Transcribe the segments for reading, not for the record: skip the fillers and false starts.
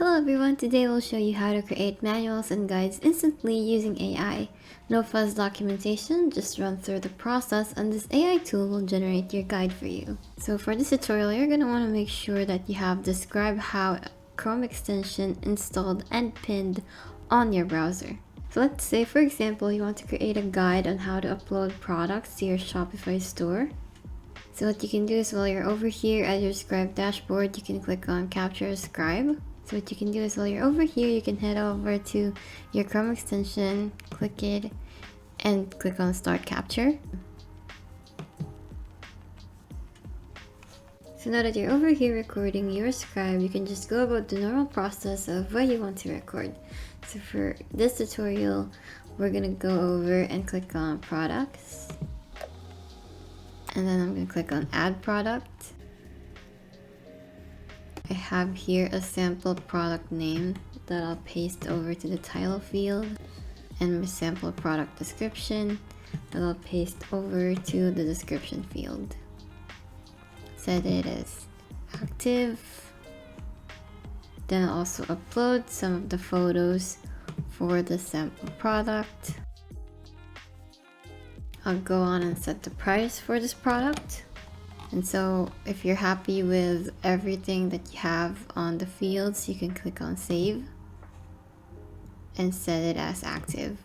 Hello everyone, today we'll show you how to create manuals and guides instantly using AI. No fuzz documentation, just run through the process and this AI tool will generate your guide for you. So for this tutorial, you're going to want to make sure that you have the Scribe How Chrome extension installed and pinned on your browser. So let's say, for example, you want to create a guide on how to upload products to your Shopify store. So what you can do is while you're over here at your Scribe dashboard, you can click on Capture a Scribe. So what you can do is while you're over here, you can head over to your Chrome extension, click it, and click on Start Capture. So now that you're over here recording your Scribe, you can just go about the normal process of what you want to record. So for this tutorial, we're gonna go over and click on Products. And then I'm gonna click on Add Product. I have here a sample product name that I'll paste over to the title field, and my sample product description that I'll paste over to the description field. Set it as active. Then I'll also upload some of the photos for the sample product. I'll go on and set the price for this product. And so if you're happy with everything that you have on the fields, you can click on Save and set it as active.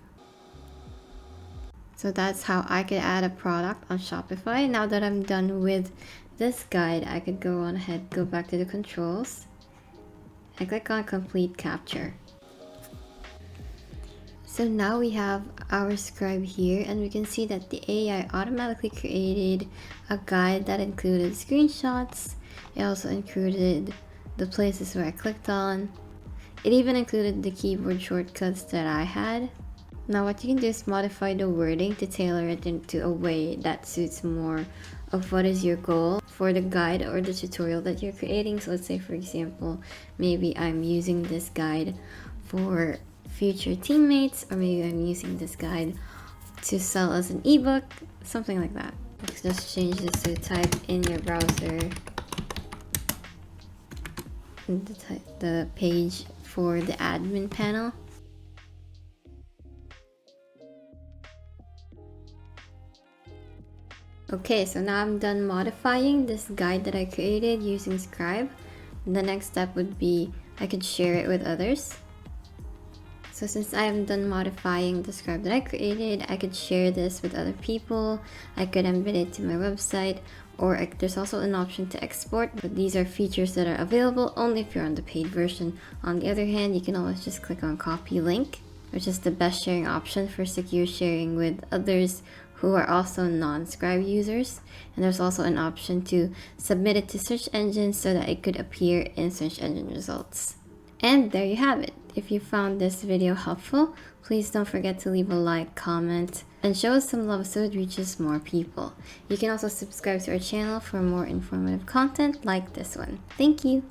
So that's how I could add a product on Shopify. Now that I'm done with this guide, I could go on ahead, go back to the controls and click on Complete Capture. So now we have our Scribe here, and we can see that the AI automatically created a guide that included screenshots. It also included the places where I clicked on. It even included the keyboard shortcuts that I had. Now what you can do is modify the wording to tailor it into a way that suits more of what is your goal for the guide or the tutorial that you're creating. So let's say, for example, maybe I'm using this guide for future teammates, or maybe I'm using this guide to sell as an ebook, something like that. Let's just change this to type in your browser the page for the admin panel. Okay, so now I'm done modifying this guide that I created using Scribe. The next step would be I could share it with others. So since I am done modifying the Scribe that I created, I could share this with other people. I could embed it to my website, or there's also an option to export, but these are features that are available only if you're on the paid version. On the other hand, you can always just click on Copy Link, which is the best sharing option for secure sharing with others who are also non-Scribe users. And there's also an option to submit it to search engines so that it could appear in search engine results. And there you have it. If you found this video helpful, please don't forget to leave a like, comment, and show us some love so it reaches more people. You can also subscribe to our channel for more informative content like this one. Thank you!